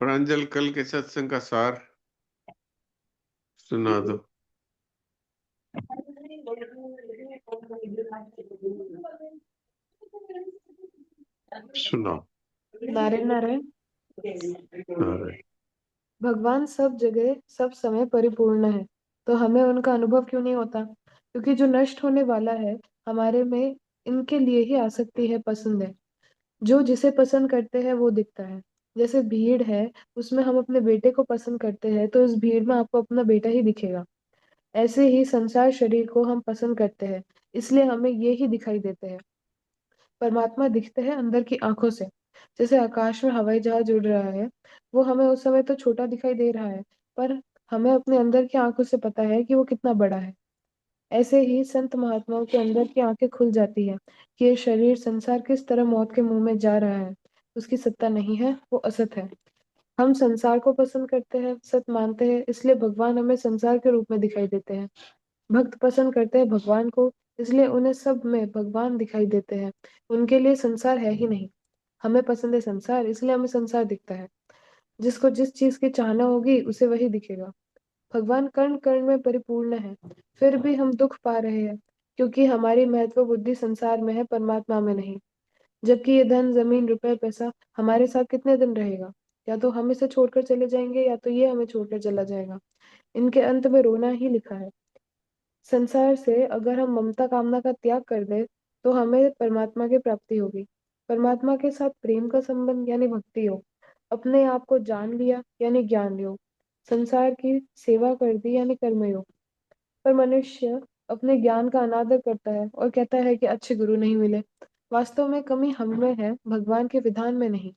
प्रांजल, कल के सत्संग का सार सुना दो। सुनाओ। नारायण नारायण। नारायण। भगवान सब जगह सब समय परिपूर्ण है, तो हमें उनका अनुभव क्यों नहीं होता? क्योंकि जो नष्ट होने वाला है, हमारे में इनके लिए ही आसक्ति है, पसंद है। जो जिसे पसंद करते हैं वो दिखता है। जैसे भीड़ है, उसमें हम अपने बेटे को पसंद करते हैं, तो इस भीड़ में आपको अपना बेटा ही दिखेगा। ऐसे ही संसार शरीर को हम पसंद करते हैं, इसलिए हमें ये ही दिखाई देते हैं। परमात्मा दिखते हैं अंदर की आंखों से। जैसे आकाश में हवाई जहाज उड़ रहा है, वो हमें उस समय तो छोटा दिखाई दे रहा है, पर हमें अपने अंदर की आंखों से पता है कि वो कितना बड़ा है। ऐसे ही संत महात्माओं के अंदर की आंखें खुल जाती है कि ये शरीर संसार किस तरह मौत के मुंह में जा रहा है। उसकी सत्ता नहीं है, वो असत है। हम संसार को पसंद करते हैं, सत मानते हैं, इसलिए भगवान हमें संसार के रूप में दिखाई देते हैं। भक्त पसंद करते हैं भगवान को, इसलिए उन्हें सब में भगवान दिखाई देते हैं। उनके लिए संसार है ही नहीं। हमें पसंद है संसार, इसलिए हमें संसार दिखता है। जिसको जिस चीज की चाहना होगी उसे वही दिखेगा। भगवान कर्ण कर्ण में परिपूर्ण है, फिर भी हम दुख पा रहे हैं, क्योंकि हमारी महत्व बुद्धि संसार में है, परमात्मा में नहीं। जबकि ये धन जमीन रुपए पैसा हमारे साथ कितने दिन रहेगा? या तो हम इसे छोड़कर चले जाएंगे, या तो ये हमें छोड़कर चला जाएगा। इनके अंत में रोना ही लिखा है। संसार से अगर हम ममता कामना का त्याग कर दे, तो हमें परमात्मा की प्राप्ति होगी। परमात्मा के साथ प्रेम का संबंध यानी भक्ति योग। अपने आप को जान लिया यानी ज्ञान योग। संसार की सेवा कर दी यानी कर्मयोग। पर मनुष्य अपने ज्ञान का अनादर करता है और कहता है कि अच्छे गुरु नहीं मिले। वास्तव में कमी हम में है, भगवान के विधान में नहीं।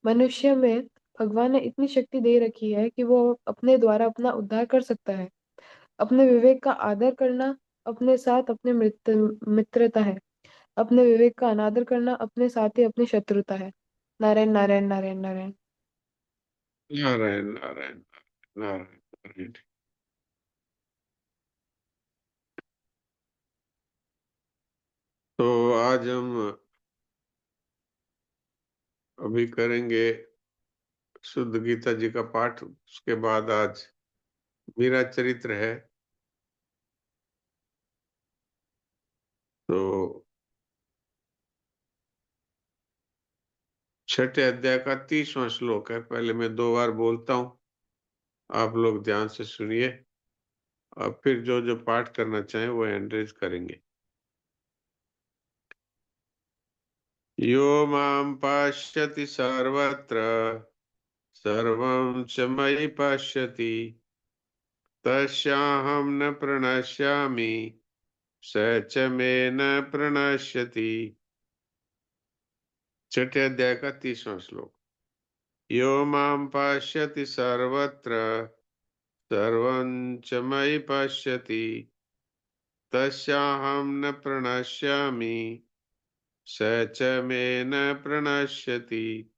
मनुष्य में भगवान ने इतनी शक्ति दे रखी है कि वो अपने द्वारा अपना उद्धार कर सकता है। अपने विवेक का आदर करना अपने साथ अपने मित्रता है। अपने विवेक का अनादर करना अपने साथ ही अपनी शत्रुता है। नारायण नारायण नारायण नारायण। नारायण नारायण नारायण नारायण। तो आज हम अभी करेंगे शुद्ध गीता जी का पाठ। उसके बाद आज मीरा चरित्र है। तो छठे अध्याय का 30वां श्लोक है। पहले मैं 2 बार बोलता हूँ, आप लोग ध्यान से सुनिए और फिर जो जो पाठ करना चाहें वो हैंड करेंगे। यो मां पश्यति सर्वत्र सर्वं च मयि पश्यति तस्याहं न प्रणश्यामि स च मे न प्रणश्यति। छठे अध्याय का 30वां श्लोक। यो मां पश्यति सर्वत्र सर्वं च मयि पश्यति तस्याहं न प्रणश्यामि स च मे न प्रणश्यति।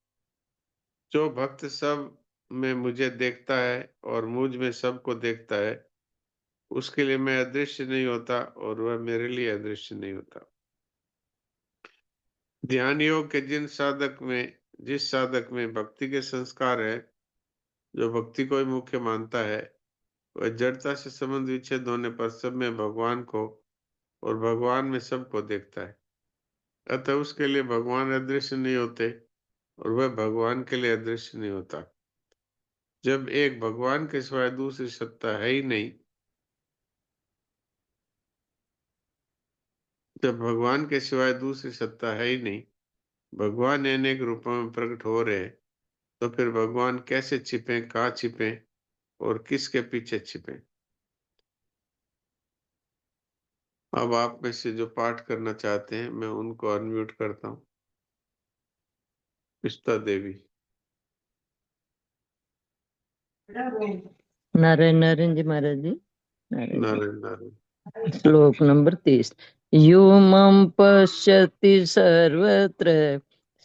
जो भक्त सब में मुझे देखता है और मुझ में सबको देखता है, उसके लिए मैं अदृश्य नहीं होता और वह मेरे लिए अदृश्य नहीं होता। ध्यान योग के जिस साधक में भक्ति के संस्कार है, जो भक्ति को ही मुख्य मानता है, वह जड़ता से संबंध विच्छेद होने पर सब में भगवान को और भगवान में सबको देखता है। अतः उसके लिए भगवान अदृश्य नहीं होते और वह भगवान के लिए अदृश्य नहीं होता। जब एक भगवान के सिवाय दूसरी सत्ता है ही नहीं, जब भगवान के सिवाय दूसरी सत्ता है ही नहीं, भगवान अनेक रूपों में प्रकट हो रहे हैं, तो फिर भगवान कैसे छिपे, कहाँ छिपे और किसके पीछे छिपे? अब आप में से जो पाठ करना चाहते हैं, मैं उनको अनम्यूट करता हूँ। पिस्ता देवी। नारायण नारायण जी महाराज जी। नारायण नारायण नारायण। श्लोक नंबर 30। यो मम पश्यति सर्वत्र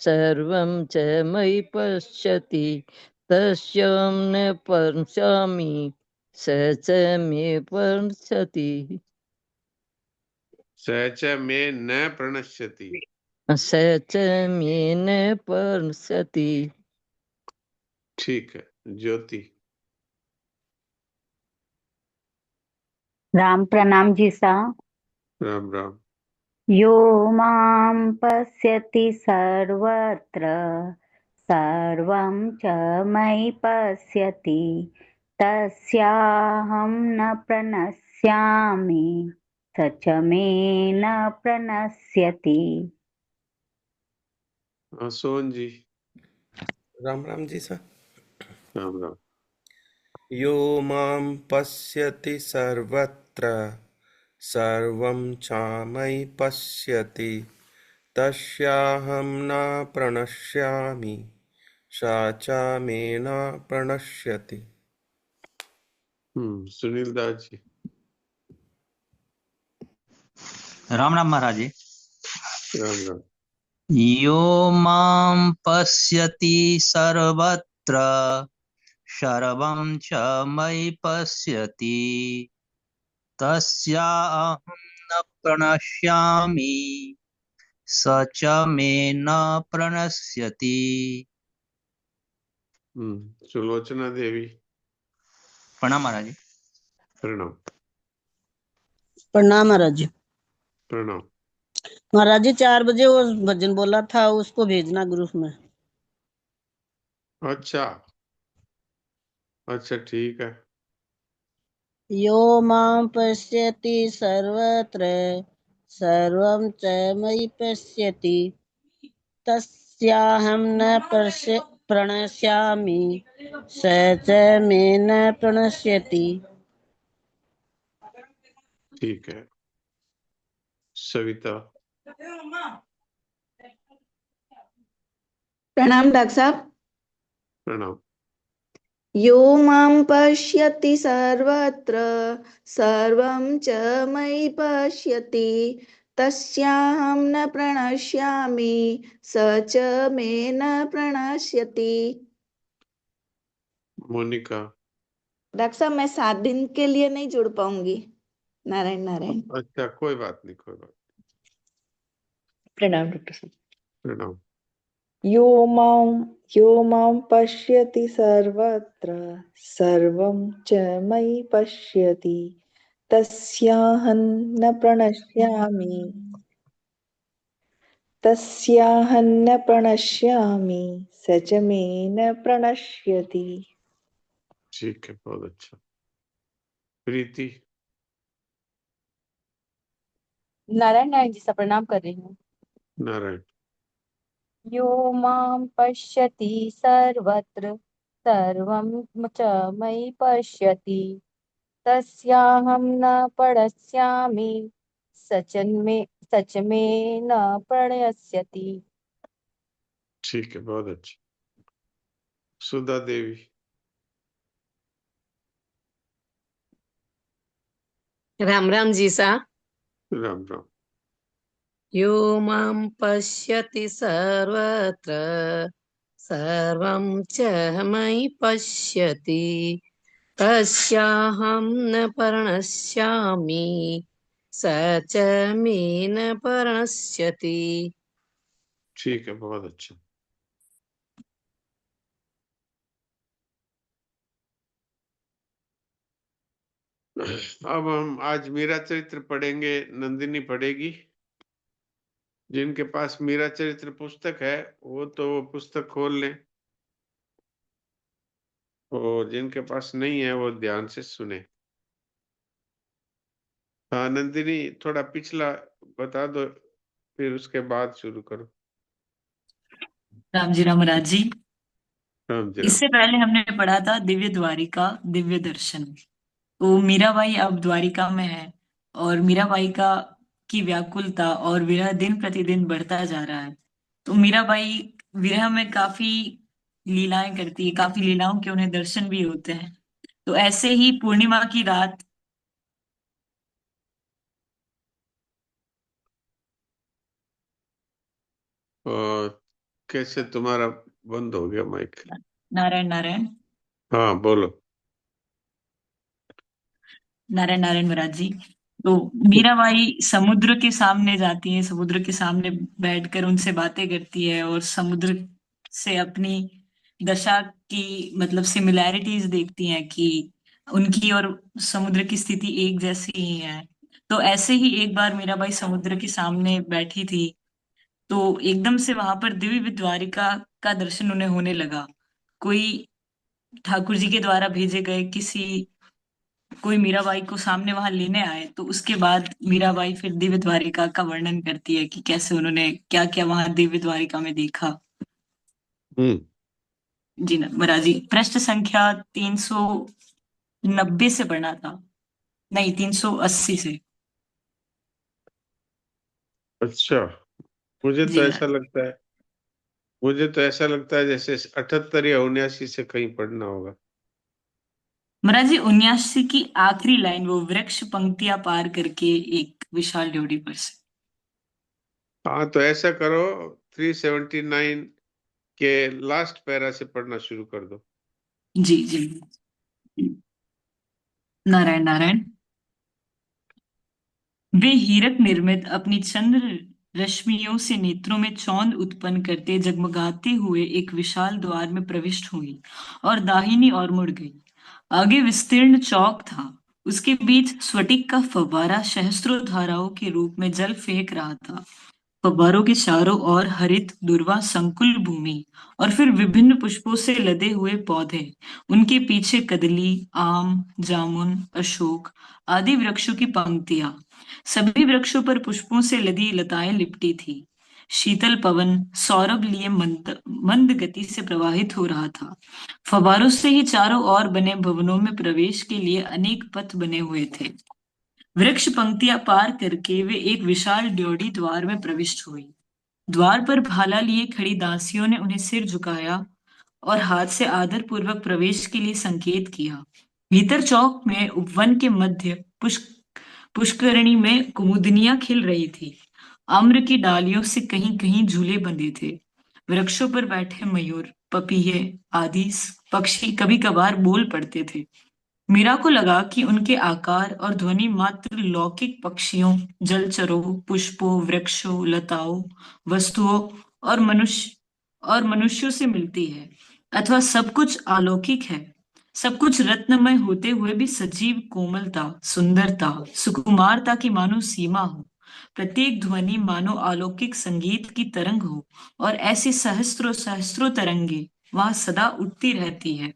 सर्वं च मयि पश्यति तस्यां न पश्यामि स च मे पश्यति। स च मे न प्रणश्यति। स च मे न पश्यति। ठीक है। ज्योति। राम प्रणाम जी सा। राम राम। यो मां पश्यति सर्वत्र सर्वं च मयि पश्यति तस्याहं न प्रणश्यामि स च मे न प्रणश्यति। सोन जी। राम राम जी सा। राम राम। यो मां पश्यति सर्वत्र सर्वं चामयि पश्यति तस्याहं न प्रणश्यामि सा च मे न प्रणश्यति। सुनील दास जी। राम राम महाराज जी। राम राम। यो मां पश्यति सर्वत्र सर्वं च मयि पश्यति तस्याहं न प्रणश्यामि स च मे न प्रणश्यति। सुलोचना देवी। प्रणाम महाराज जी। प्रणाम। प्रणाम महाराज जी। प्रणाम। महाराज जी 4 बजे वो भजन बोला था, उसको भेजना ग्रुप में। अच्छा अच्छा, ठीक है। यो मां पश्यति सर्वत्र सर्वं च मयि पश्यति तस्याहं न प्रणश्यामि स च मे न प्रणश्यति। ठीक है। सविता। प्रणाम डॉक्टर साहब। प्रणाम। यो मां पश्यति सर्वत्र सर्वं च मयि पश्यति तस्याहं न प्रणश्यामि स च मे न प्रणश्यति। मोनिका। डॉक्टर साहब मैं 7 दिन के लिए नहीं जुड़ पाऊंगी। नारायण नारायण। अच्छा, कोई बात नहीं, कोई बात। प्रणाम डॉक्टर साहब। प्रणाम। यो मां पश्यति सर्वत्र सर्वं च मयि पश्यति तस्याहं न प्रणश्यामि स च मे न प्रणश्यति। ठीक है, बहुत अच्छा। प्रीति। नारायण नारायण जी सा प्रणाम कर रही हूँ। नारायण। यो मां पश्यति सर्वत्र सर्वं च मयि पश्यति तस्याहं न प्रणश्यामि सच मे न प्रणश्यति। ठीक है, बहुत अच्छा। सुधा देवी। राम राम जी सा। राम राम। यो मां पश्यति सर्वत्र सर्वं च मयि पश्यति तस्याहं न प्रणश्यामि स च मे न प्रणश्यति। ठीक है, बहुत अच्छा। अब हम आज मीरा चरित्र पढ़ेंगे। नंदिनी पढ़ेगी। जिनके पास मीरा चरित्र पुस्तक है वो तो वो पुस्तक खोल लें, और जिनके पास नहीं है वो ध्यान से सुने। हाँ नंदिनी, थोड़ा पिछला बता दो, फिर उसके बाद शुरू करो। राम जी राम महाराज जी। राम जी राम। इससे पहले हमने पढ़ा था दिव्य द्वारिका दिव्य दर्शन। तो मीराबाई अब द्वारिका में है और मीराबाई का की व्याकुलता और विरह दिन प्रतिदिन बढ़ता जा रहा है। तो मीराबाई विरह में काफी लीलाएं करती है, काफी लीलाओं के उन्हें दर्शन भी होते हैं। तो ऐसे ही पूर्णिमा की रात और कैसे तुम्हारा बंद हो गया माइक? नारायण नारायण हाँ बोलो। नारायण नारायण महाराज जी। तो मीराबाई समुद्र के सामने जाती है, समुद्र के सामने बैठकर उनसे बातें करती है और समुद्र से अपनी दशा की मतलब सिमिलैरिटीज देखती हैं कि उनकी और समुद्र की स्थिति एक जैसी ही है। तो ऐसे ही एक बार मीराबाई समुद्र के सामने बैठी थी, तो एकदम से वहां पर दिव्य द्वारिका का दर्शन उन्हें होने लगा। कोई ठाकुर जी के द्वारा भेजे गए किसी कोई मीराबाई को सामने वहां लेने आए, तो उसके बाद मीराबाई फिर दिव्य द्वारिका का वर्णन करती है कि कैसे उन्होंने क्या क्या वहां दिव्य द्वारिका में देखा। हम्म। जी ना महाराज जी, पृष्ठ संख्या 390 से पढ़ना था, नहीं 380 से। अच्छा, मुझे जी तो महाराज। ऐसा लगता है मुझे तो ऐसा लगता है जैसे 78 या 79 से कहीं पढ़ना होगा। महाराज जी 79 की आखिरी लाइन, वो वृक्ष पंक्तियां पार करके एक विशाल ड्योढ़ी पर से। हाँ, तो ऐसा करो, 379 के लास्ट पैरा से पढ़ना शुरू कर दो। जी जी। नारायण नारायण। वे हीरक निर्मित अपनी चंद्र रश्मियों से नेत्रों में चौंध उत्पन्न करते जगमगाते हुए एक विशाल द्वार में प्रविष्ट हुई और दाहिनी ओर मुड़ गई। आगे विस्तीर्ण चौक था, उसके बीच स्फटिक का फव्वारा सहस्त्रों धाराओं के रूप में जल फेंक रहा था। फव्वारों के चारों ओर हरित दुर्वा संकुल भूमि और फिर विभिन्न पुष्पों से लदे हुए पौधे, उनके पीछे कदली, आम, जामुन, अशोक आदि वृक्षों की पंक्तियां। सभी वृक्षों पर पुष्पों से लदी लताएं लिपटी थी। शीतल पवन सौरभ लिए मंद मंद गति से प्रवाहित हो रहा था। फव्वारों से ही चारों ओर बने भवनों में प्रवेश के लिए अनेक पथ बने हुए थे। वृक्ष पंक्तियां पार करके वे एक विशाल ड्योढ़ी द्वार में प्रविष्ट हुई। द्वार पर भाला लिए खड़ी दासियों ने उन्हें सिर झुकाया और हाथ से आदर पूर्वक प्रवेश के लिए संकेत किया। भीतर चौक में उपवन के मध्य पुष्करणी में कुमुदनियां खिल रही थी। आम्र की डालियों से कहीं कहीं झूले बंधे थे। वृक्षों पर बैठे मयूर, पपीहे आदि पक्षी कभी कभार बोल पड़ते थे। मीरा को लगा कि उनके आकार और ध्वनि मात्र लौकिक पक्षियों, जलचरों, पुष्पों, वृक्षों, लताओं, वस्तुओं और मनुष्यों से मिलती है, अथवा सब कुछ अलौकिक है। सब कुछ रत्नमय होते हुए भी सजीव कोमलता, सुंदरता, सुकुमारता की मानो सीमा हो। प्रत्येक ध्वनि मानो अलौकिक संगीत की तरंग हो, और ऐसी सहस्त्रों सहस्त्रों तरंगे वहां सदा उठती रहती है।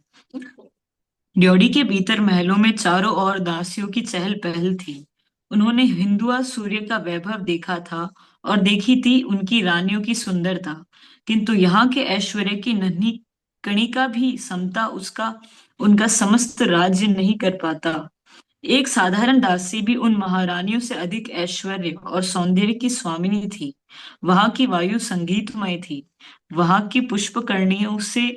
ड्योढ़ी के भीतर महलों में चारों ओर दासियों की चहल पहल थी। उन्होंने हिंदुआ सूर्य का वैभव देखा था और देखी थी उनकी रानियों की सुंदरता, किंतु यहाँ के ऐश्वर्य की नन्ही कणिका भी समता उसका उनका समस्त राज्य नहीं कर पाता। एक साधारण दासी भी उन महारानियों से अधिक ऐश्वर्य और सौंदर्य की स्वामिनी थी। वहां की वायु संगीतमय थी, वहां की पुष्पकर्णियों से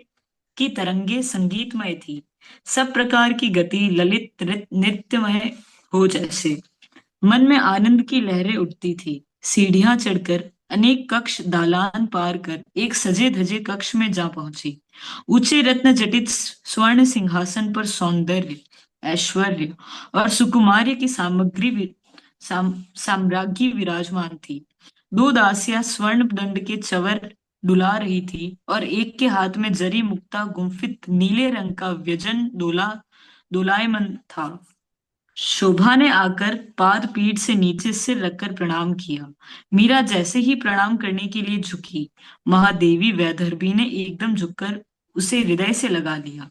की तरंगे संगीतमय थी। सब प्रकार की गति ललित नृत्यमय हो जैसे। मन में आनंद की लहरें उठती थी। सीढ़ियां चढ़कर अनेक कक्ष दालान पार कर एक सजे धजे कक्ष में जा पहुंची। ऊंचे रत्न जटित स्वर्ण सिंहासन पर सौंदर्य, ऐश्वर्य और सुकुमार्य की साम्राज्ञी विराजमान थी। दो दासियां स्वर्ण दंड के चवर डुला रही थी और एक के हाथ में जरी मुक्ता गुंफित नीले रंग का व्यजन दोलायमान था। शोभा ने आकर पाद पीठ से नीचे सिर रखकर प्रणाम किया। मीरा जैसे ही प्रणाम करने के लिए झुकी, महादेवी वैदर्भी ने एकदम झुककर उसे हृदय से लगा लिया।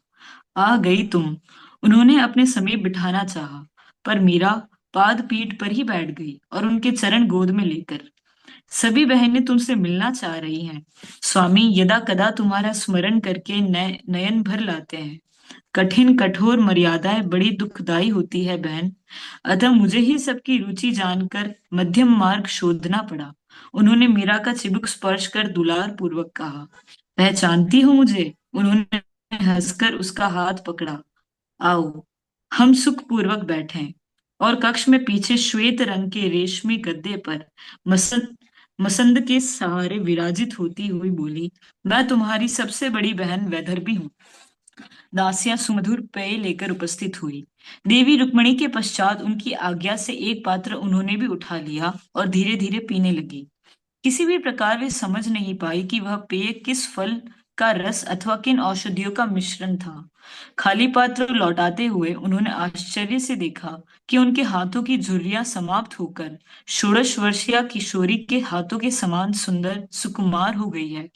आ गई तुम, उन्होंने अपने समीप बिठाना चाहा, पर मीरा पाद पीठ पर ही बैठ गई और उनके चरण गोद में लेकर, सभी बहनें तुमसे मिलना चाह रही हैं। स्वामी यदा कदा तुम्हारा स्मरण करके नयन भर लाते हैं। कठिन कठोर मर्यादाएं बड़ी दुखदाई होती है बहन, अतः मुझे ही सबकी रुचि जानकर मध्यम मार्ग शोधना पड़ा। उन्होंने मीरा का चिबुक स्पर्श कर दुलार पूर्वक कहा, पहचानती हो मुझे? उन्होंने हंसकर उसका हाथ पकड़ा। आओ, हम सुख पूर्वक बैठें। और कक्ष में पीछे श्वेत रंग के रेशमी गद्दे पर मसंद के सहारे विराजित होती हुई बोली, मैं तुम्हारी सबसे बड़ी बहन वैदर्भी हूँ। दासियां सुमधुर पेय लेकर उपस्थित हुई। देवी रुक्मिणी के पश्चात उनकी आज्ञा से एक पात्र उन्होंने भी उठा लिया और धीरे धीरे पीने लगी। किसी भी प्रकार वे समझ नहीं पाई कि वह पेय किस फल का रस अथवा किन औषधियों का मिश्रण था। खाली पात्र लौटाते हुए उन्होंने आश्चर्य से देखा कि उनके हाथों की झुर्रियां समाप्त होकर 16 वर्षीय किशोरी के हाथों के समान सुंदर सुकुमार हो गई है।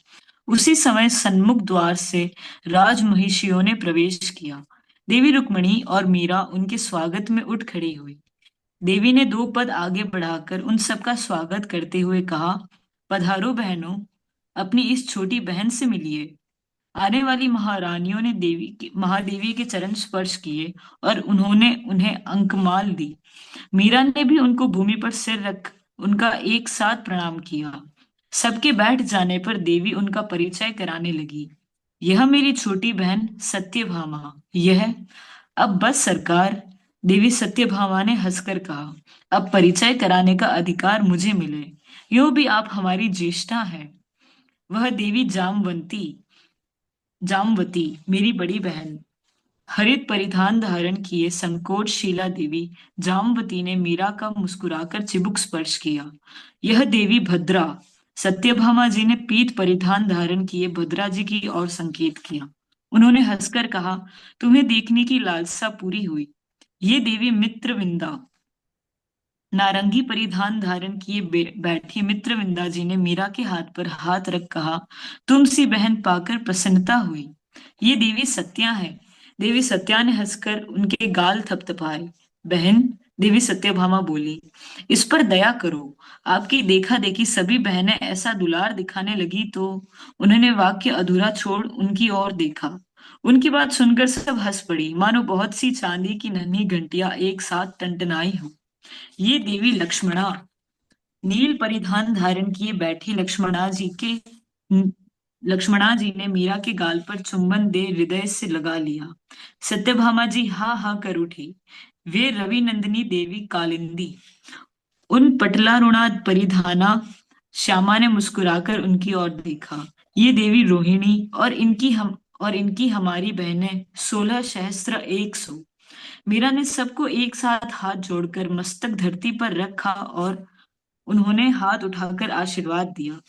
उसी समय सन्मुख द्वार से राजमहिषियों ने प्रवेश किया। देवी रुक्मिणी और मीरा उनके स्वागत में उठ खड़ी हुई। देवी ने 2 पद आगे बढ़ाकर उन सबका स्वागत करते हुए कहा, पधारो बहनों, अपनी इस छोटी बहन से मिलिए। आने वाली महारानियों ने महादेवी के चरण स्पर्श किए और उन्होंने उन्हें अंकमाल दी। मीरा ने भी उनको भूमि पर सिर रख उनका एक साथ प्रणाम किया। सबके बैठ जाने पर देवी उनका परिचय कराने लगी। यह मेरी छोटी बहन सत्यभामा। यह अब बस सरकार, देवी सत्यभामा ने हंसकर कहा, अब परिचय कराने का अधिकार मुझे मिले। यूं भी आप हमारी ज्येष्ठा हैं। वह देवी जामवती मेरी बड़ी बहन। हरित परिधान धारण किए संकोचशीला देवी जामवती ने मीरा का मुस्कुराकर चिबुक स्पर्श किया। यह देवी भद्रा। सत्यभामा जी ने पीत परिधान धारण किए भद्रा जी की ओर संकेत किया। उन्होंने हंसकर कहा, तुम्हें देखने की लालसा पूरी हुई। ये देवी मित्रविंदा। नारंगी परिधान धारण किए बैठी मित्रविंदा जी ने मीरा के हाथ पर हाथ रख कहा, तुम सी बहन पाकर प्रसन्नता हुई। ये देवी सत्या है। देवी सत्या ने हंसकर उनके गाल थपथपाए। बहन, देवी सत्यभामा बोली, इस पर दया करो। आपकी देखा देखी सभी बहनें ऐसा दुलार दिखाने लगी तो उन्होंने वाक्य अधूरा छोड़ उनकी ओर देखा। उनकी बात सुनकर सब हंस पड़ी, मानो बहुत सी चांदी की नन्ही घंटियां एक साथ टंटनाई हो। ये देवी लक्ष्मणा। नील परिधान धारण किए बैठी लक्ष्मणा जी ने मीरा के गाल पर चुंबन दे हृदय से लगा लिया। सत्यभामा जी हा हा कर उठी। वे रवि नंदिनी देवी कालिंदी। उन पटलारुणा परिधाना। श्यामा ने मुस्कुराकर उनकी ओर देखा। ये देवी रोहिणी और इनकी हमारी बहनें 16 सहस्त्र 100। मीरा ने सबको एक साथ हाथ जोड़कर मस्तक धरती पर रखा और उन्होंने हाथ उठाकर आशीर्वाद दिया।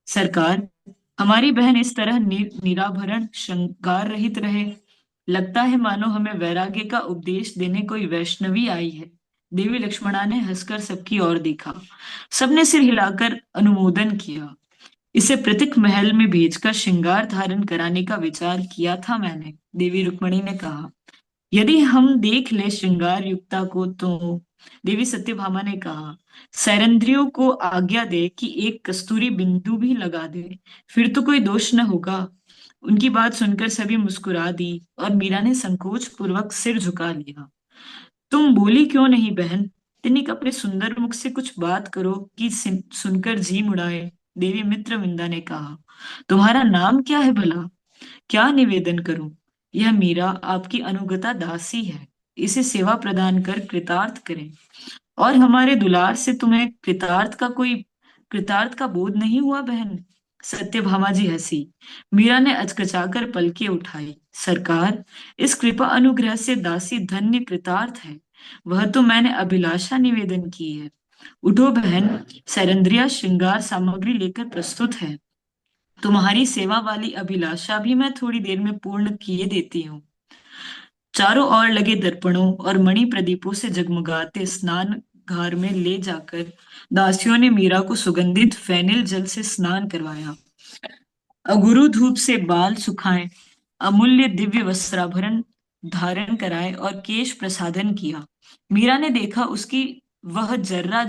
सरकार, हमारी बहन इस तरह निराभरण श्रृंगार रहित रहे। लगता है मानो हमें वैराग्य का उपदेश देने कोई वैष्णवी आई है। देवी लक्ष्मणा ने हंसकर सबकी ओर देखा। सबने सिर हिलाकर अनुमोदन किया। इसे प्रतीक महल में भेजकर श्रृंगार धारण कराने का विचार किया था मैंने, देवी रुक्मिणी ने कहा। यदि हम देख ले श्रृंगार युक्ता को तो, देवी सत्यभामा ने कहा, सैरंध्रियों को आज्ञा दे कि एक कस्तूरी बिंदु भी लगा दे, फिर तो कोई दोष न होगा। उनकी बात सुनकर सभी मुस्कुरा दी और मीरा ने संकोच पूर्वक सिर झुका लिया। तुम बोली क्यों नहीं बहन? तनिक अपने सुंदर मुख से कुछ बात करो कि सुनकर जी मुड़ाए। देवी मित्रविंदा ने कहा, तुम्हारा नाम क्या है भला? क्या निवेदन करूं? यह मीरा आपकी अनुगता दासी है। इसे सेवा प्रदान कर कृतार्थ करें। और हमारे दुलार से तुम्हें कृतार्थ का बोध नहीं हुआ बहन? सत्यभामा जी हंसी। मीरा ने अचकचाकर पलकें उठाई। सरकार, इस कृपा अनुग्रह से दासी धन्य कृतार्थ है। वह तो मैंने अभिलाषा निवेदन की है। उठो बहन, सैरंध्रिया श्रृंगार सामग्री लेकर प्रस्तुत है। तुम्हारी सेवा वाली अभिलाषा भी मैं थोड़ी देर में पूर्ण किए देती हूँ। चारों ओर लगे दर्पणों और मणि प्रदीपों से जगमगाते स्नान घार में ले जाकर दासियों ने मीरा को सुगंधित फेनिल जल से स्नान करवाया। अगुरु धूप से बाल सुखाए, अमूल्य दिव्य वस्त्राभरण धारण कराए और केश प्रसाधन किया। मीरा ने देखा उसकी वह जरा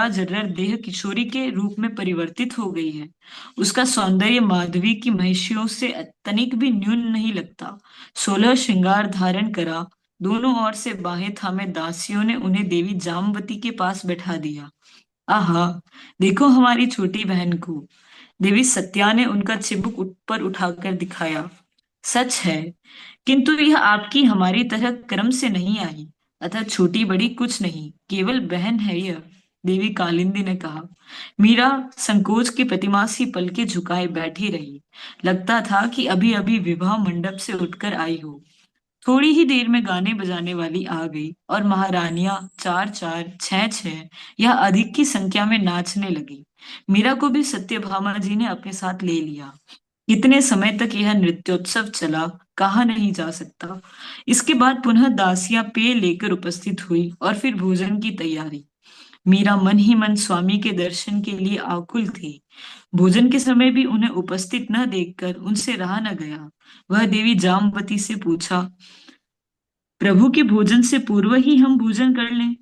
जर्रर देह किशोरी के रूप में परिवर्तित हो गई है। उसका सौंदर्य माधवी की महिषियों से तनिक भी न्यून नहीं लगता। 16 श्रृंगार धारण करा, दोनों ओर से बाहें थामे दासियों ने उन्हें देवी जामवती के पास बैठा दिया। आहा, देखो हमारी छोटी बहन को। देवी सत्या ने उनका चिबुक पर उठाकर दिखाया। सच है, किंतु यह आपकी हमारी तरह क्रम से नहीं आई, अतः छोटी बड़ी कुछ नहीं, केवल बहन है यह। देवी कालिंदी ने कहा। मीरा संकोच की प्रतिमा सी पलके झुकाए बैठी रही। लगता था कि अभी अभी विवाह मंडप से उठकर आई हो। थोड़ी ही देर में गाने बजाने वाली आ गई और महारानियां 4-4, 6-6 या अधिक की संख्या में नाचने लगी। मीरा को भी सत्यभामा जी ने अपने साथ ले लिया। इतने समय तक यह नृत्योत्सव चला, कहा नहीं जा सकता। इसके बाद पुनः दासियां पेय लेकर उपस्थित हुई और फिर भोजन की तैयारी। मीरा मन ही मन स्वामी के दर्शन के लिए आकुल थी। भोजन के समय भी उन्हें उपस्थित न देखकर उनसे रहा न गया। वह देवी जामवती से पूछा, प्रभु के भोजन से पूर्व ही हम भोजन कर लें।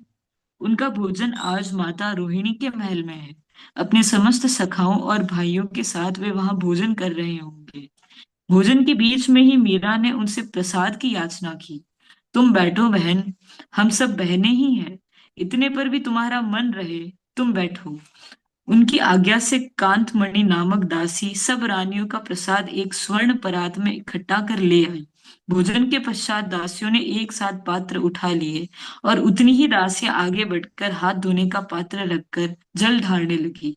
उनका भोजन आज माता रोहिणी के महल में है। अपने समस्त सखाओं और भाइयों के साथ वे वहां भोजन कर रहे होंगे। भोजन के बीच में ही मीरा ने उनसे प्रसाद की याचना की। तुम बैठो बहन, हम सब बहनें ही हैं। इतने पर भी तुम्हारा मन रहे, तुम बैठो। उनकी आज्ञा से कांतमणि नामक दासी सब रानियों का प्रसाद एक स्वर्ण परात में इकट्ठा कर ले आई। भोजन के पश्चात दासियों ने एक साथ पात्र उठा लिए और उतनी ही दासियां आगे बढ़कर हाथ धोने का पात्र रखकर जल ढालने लगी।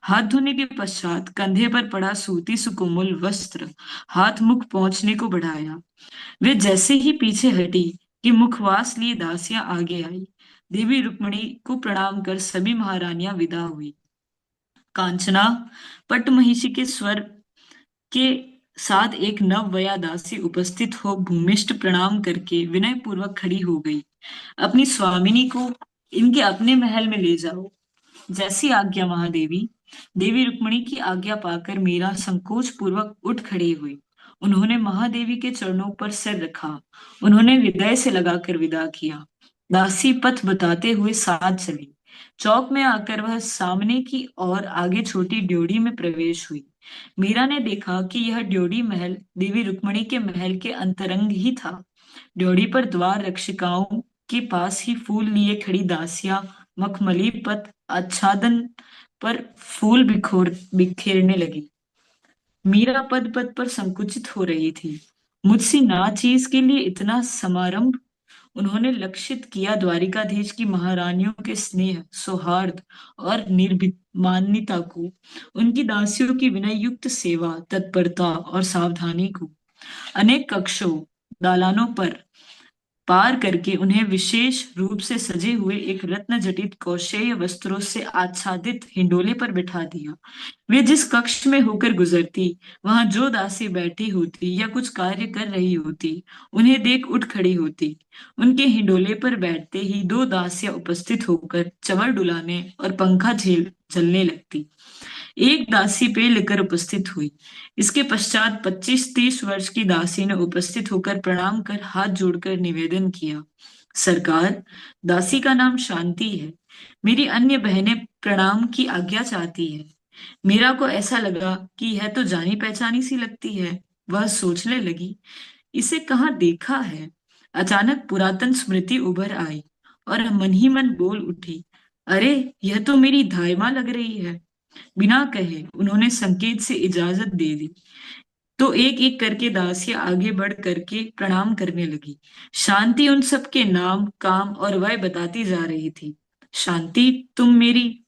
हाथ धोने के पश्चात कंधे पर पड़ा सूती सुकोमल वस्त्र हाथ मुख पहुंचने को बढ़ाया। वे जैसे ही पीछे हटी कि मुखवास लिए दासियां आगे आई। देवी रुक्मिणी को प्रणाम कर सभी महारानियां विदा हुई। कांचना पट्टमहिषी के स्वर के साथ एक नववया दासी उपस्थित हो भूमिष्ठ प्रणाम करके विनय पूर्वक खड़ी हो गई। अपनी स्वामिनी को इनके अपने महल में ले जाओ। जैसी आज्ञा महादेवी। देवी रुक्मिणी की आज्ञा पाकर मीरा संकोच पूर्वक उठ खड़ी हुई। उन्होंने महादेवी के चरणों पर सिर रखा। उन्होंने हृदय से लगाकर विदा किया। दासी पथ बताते हुए साथ चली। चौक में आकर वह सामने की और आगे छोटी ड्योढ़ी में प्रवेश हुई। मीरा ने देखा कि यह ड्योढ़ी महल देवी रुक्मिणी के महल के अंतरंग ही था। ड्योढ़ी पर द्वार रक्षिकाओं के पास ही फूल लिए खड़ी दासियां मखमली पत आच्छादन पर फूल बिखेरने लगी। मीरा पद पद पर संकुचित हो रही थी। मुझसे ना चीज के लिए इतना समारंभ। उन्होंने लक्षित किया द्वारिकाधीश की महारानियों के स्नेह, सौहार्द और निर्मान्यता को, उनकी दासियों की विनय युक्त सेवा, तत्परता और सावधानी को। अनेक कक्षों, दालानों पर पार करके उन्हें विशेष रूप से सजे हुए एक रत्न जटित कौशेय वस्त्रों से आच्छादित हिंडोले पर बिठा दिया। वे जिस कक्ष में होकर गुजरती, वहां जो दासी बैठी होती या कुछ कार्य कर रही होती, उन्हें देख उठ खड़ी होती। उनके हिंडोले पर बैठते ही दो दासियां उपस्थित होकर चवर डुलाने और पंखा झलने लगती। एक दासी पेय लेकर उपस्थित हुई। इसके पश्चात 25-30 वर्ष की दासी ने उपस्थित होकर प्रणाम कर हाथ जोड़कर निवेदन किया, सरकार, दासी का नाम शांति है। मेरी अन्य बहनें प्रणाम की आज्ञा चाहती है। मीरा को ऐसा लगा कि यह तो जानी पहचानी सी लगती है। वह सोचने लगी, इसे कहाँ देखा है। अचानक पुरातन स्मृति उभर आई और मन ही मन बोल उठी, अरे यह तो मेरी धायमा लग रही है। बिना कहे उन्होंने संकेत से इजाजत दे दी तो एक एक करके दासियां आगे बढ़ करके प्रणाम करने लगी। शांति उन सबके नाम, काम और वय बताती जा रही थी। शांति, तुम मेरी।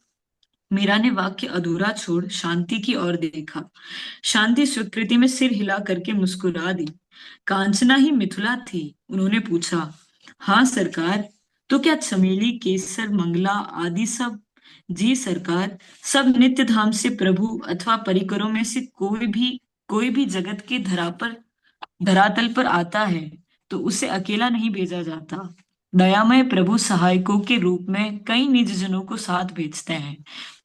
मीरा ने वाक्य अधूरा छोड़ शांति की ओर देखा। शांति स्वीकृति में सिर हिला करके मुस्कुरा दी। कांचना ही मिथुला थी। उन्होंने पूछा, हाँ सरकार, तो क्या चमेली, केसर, मंगला आदि सब? जी सरकार, सब नित्य धाम से प्रभु अथवा परिकरों में से कोई भी जगत के धरातल पर आता है तो उसे अकेला नहीं भेजा जाता। दयामय प्रभु सहायकों के रूप में कई निज जनों को साथ भेजते हैं।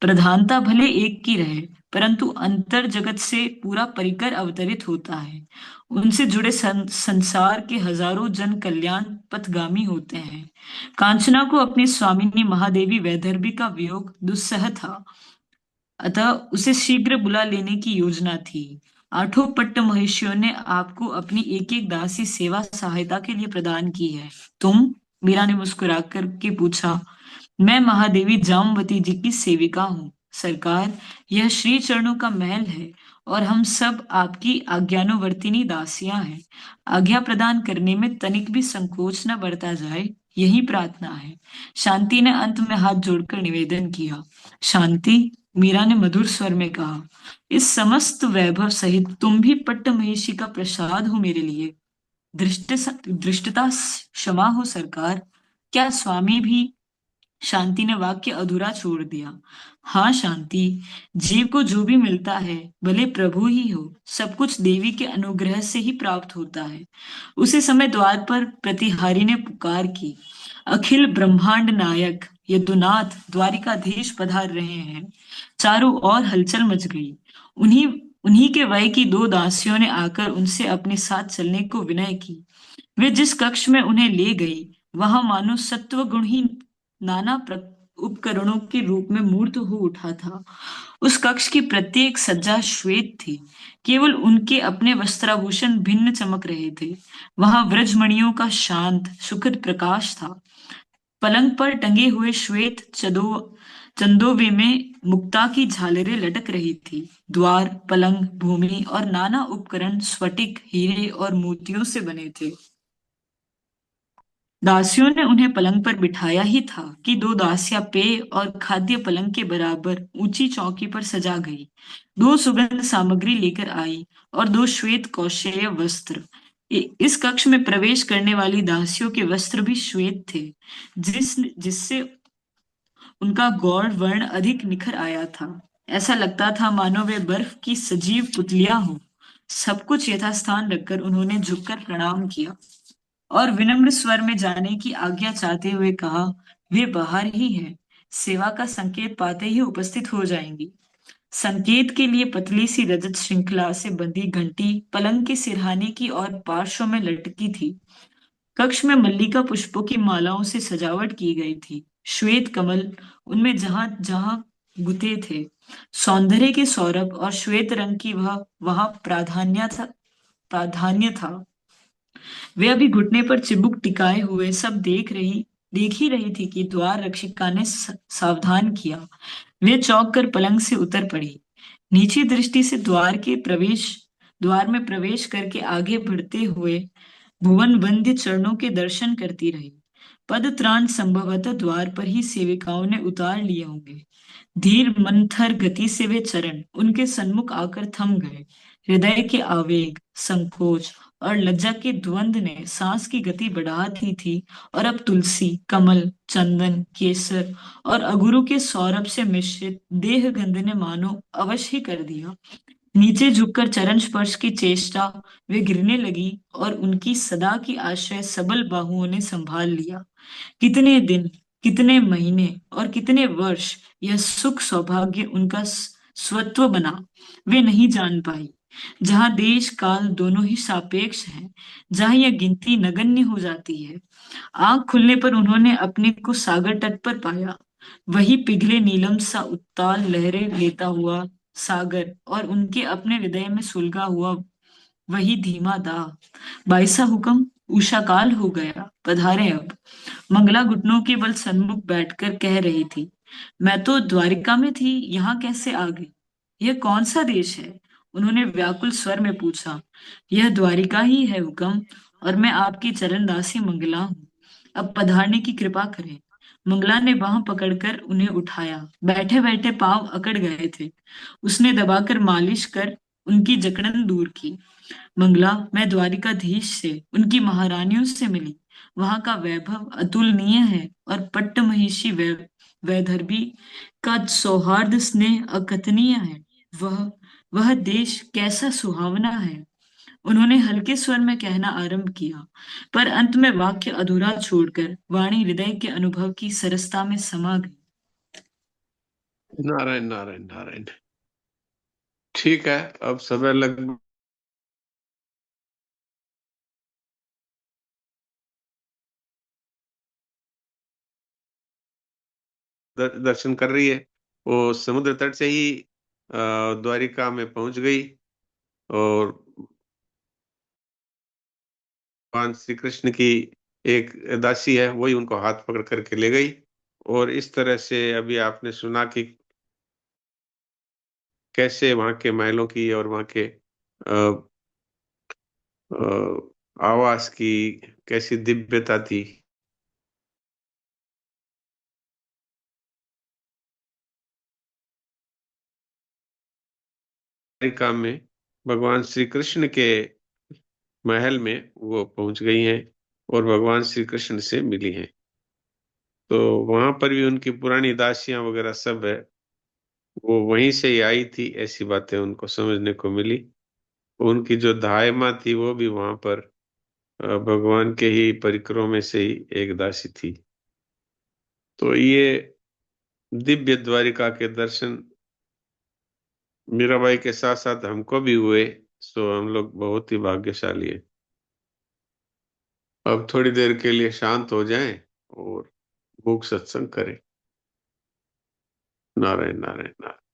प्रधानता भले एक की रहे, परंतु अंतर जगत से पूरा परिकर अवतरित होता है। उनसे जुड़े संसार के हजारों जन कल्याण पथगामी होते हैं। कांचना को अपनी स्वामिनी महादेवी वैदर्भी का वियोग दुस्सह था, अतः उसे शीघ्र बुला लेने की योजना थी। 8 पट्ट महिषियों ने आपको अपनी एक एक दासी सेवा सहायता के लिए प्रदान की है। तुम? मीरा ने मुस्कुरा करके पूछा। मैं महादेवी जामवती जी की सेविका हूँ सरकार। यह श्री चरणों का महल है और हम सब आपकी आज्ञानुवर्तिनी दासियां हैं। आज्ञा प्रदान करने में तनिक भी संकोच न बरता जाए, यही प्रार्थना है। शांति ने अंत में हाथ जोड़कर निवेदन किया। शांति, मीरा ने मधुर स्वर में कहा, इस समस्त वैभव सहित तुम भी पट्ट महिषी का प्रसाद हो मेरे लिए। दृष्टता क्षमा हो सरकार। क्या स्वामी भी? शांति ने वाक्य अधूरा छोड़ दिया। हाँ शांति, जीव को जो भी मिलता है, भले प्रभु ही हो, सब कुछ देवी के अनुग्रह से ही प्राप्त होता है। उसी समय द्वार पर प्रतिहारी ने पुकार की, अखिल ब्रह्मांड नायक यदुनाथ द्वारिकाधीश पधार रहे हैं। चारों ओर हलचल मच गई। उन्हीं उन्हीं के वय की दो दासियों ने आकर उनसे अपने साथ चलने को विनय की। वे जिस कक्ष में उन्हें ले गई, वहां मानो सत्व गुण ही नाना उपकरणों के रूप में मूर्त हो उठा था। उस कक्ष की प्रत्येक सज्जा श्वेत थी, केवल उनके अपने वस्त्राभूषण भिन्न चमक रहे थे। वहां व्रजमणियों का शांत सुखद प्रकाश था। पलंग पर टंगे हुए श्वेत चंदोवे में मुक्ता की झालरें लटक रही थी। द्वार, पलंग, भूमि और नाना उपकरण स्फटिक, हीरे और मोतियों से बने थे। दासियों ने उन्हें पलंग पर बिठाया ही था कि दो दासियां पेय और खाद्य पलंग के बराबर ऊंची चौकी पर सजा गई। दो सुगंध सामग्री लेकर आई और दो श्वेत कौशेय वस्त्र। इस कक्ष में प्रवेश करने वाली दासियों के वस्त्र भी श्वेत थे, जिससे उनका गौर वर्ण अधिक निखर आया था। ऐसा लगता था मानो वे बर्फ की सजीव पुतलियां हो। सब कुछ यथास्थान रखकर उन्होंने झुककर प्रणाम किया और विनम्र स्वर में जाने की आज्ञा चाहते हुए कहा, वे बाहर ही हैं, सेवा का संकेत पाते ही उपस्थित हो जाएंगी। संकेत के लिए पतली सी रजत श्रृंखला से बंधी घंटी पलंग के सिरहाने की और पार्श्व में लटकी थी। कक्ष में मल्लिका पुष्पों की मालाओं से सजावट की गई थी। श्वेत कमल उनमें जहां जहां गुथे थे। सौंदर्य के सौरभ और श्वेत रंग की वह वहां प्राधान्य था। वे अभी घुटने पर चिबुक टिकाए हुए सब देख ही रही थी कि द्वार रक्षिका ने सावधान किया। वे चौंक कर पलंग से उतर पड़ी। नीची दृष्टि से द्वार में प्रवेश करके आगे बढ़ते हुए भुवन वंद्य चरणों के दर्शन करती रही। पद त्राण संभवतः द्वार पर ही सेविकाओं ने उतार लिए होंगे। धीर मंथर गति से वे चरण उनके सन्मुख आकर थम गए। हृदय के आवेग, संकोच और लज्जा के द्वंद्व ने सांस की गति बढ़ा दी थी और अब तुलसी, कमल, चंदन, केसर और अगुरु के सौरभ से मिश्रित देह गंध ने मानो अवश्य ही कर दिया। नीचे झुककर चरण स्पर्श की चेष्टा वे गिरने लगी और उनकी सदा की आश्रय सबल बाहुओं ने संभाल लिया। कितने दिन, कितने महीने और कितने वर्ष यह सुख सौभाग्य उनका स्वत्व बना, वे नहीं जान पाई। जहां देश काल दोनों ही सापेक्ष हैं, जहां यह गिनती नगण्य हो जाती है। आंख खुलने पर उन्होंने अपने को सागर तट पर पाया। वही पिघले नीलम सा उत्ताल लहरें लेता हुआ सागर और उनके अपने हृदय में सुलगा हुआ वही धीमा दाह। बाईसा हुक्म, उषा काल हो गया, पधारे अब। मंगला घुटनों के बल सन्मुख बैठकर कह रही थी, मैं तो द्वारिका में थी, यहाँ कैसे आ गई? यह कौन सा देश है? उन्होंने व्याकुल स्वर में पूछा। यह द्वारिका ही है हुक्म, और मैं आपकी चरण दासी मंगला हूँ। अब पधारने की कृपा करें। मंगला ने बांह पकड़कर उन्हें उठाया। बैठे बैठे पांव अकड़ गए थे। उसने दबाकर मालिश कर उनकी जकड़न दूर की। मंगला, मैं द्वारिकाधीश से, उनकी महारानियों से मिली। वहां का वैभव अतुलनीय है और पट्ट महिषी वैदर्भी का सौहार्द स्नेह अकथनीय है। वह देश कैसा सुहावना है। उन्होंने हल्के स्वर में कहना आरंभ किया, पर अंत में वाक्य अधूरा छोड़कर वाणी हृदय के अनुभव की सरसता में समा गई। नारायण नारायण नारायण। ठीक है, अब समय लगभग दर्शन कर रही है। वो समुद्र तट से ही द्वारिका में पहुंच गई और भगवान श्री कृष्ण की एक दासी है, वही उनको हाथ पकड़ करके ले गई। और इस तरह से अभी आपने सुना कि कैसे वहां के महलों की और वहां के आवास की कैसी दिव्यता थी। द्वारिका में भगवान श्री कृष्ण के महल में वो पहुंच गई हैं और भगवान श्री कृष्ण से मिली हैं। तो वहां पर भी उनकी पुरानी दासियां वगैरह सब है, वो वहीं से ही आई थी, ऐसी बातें उनको समझने को मिली। उनकी जो दाहिमा थी वो भी वहां पर भगवान के ही परिकरों में से ही एक दासी थी। तो ये दिव्य द्वारिका के दर्शन मीराबाई के साथ साथ हमको भी हुए, सो हम लोग बहुत ही भाग्यशाली है। अब थोड़ी देर के लिए शांत हो जाएं और मूक सत्संग करें। नारायण नारायण नारायण।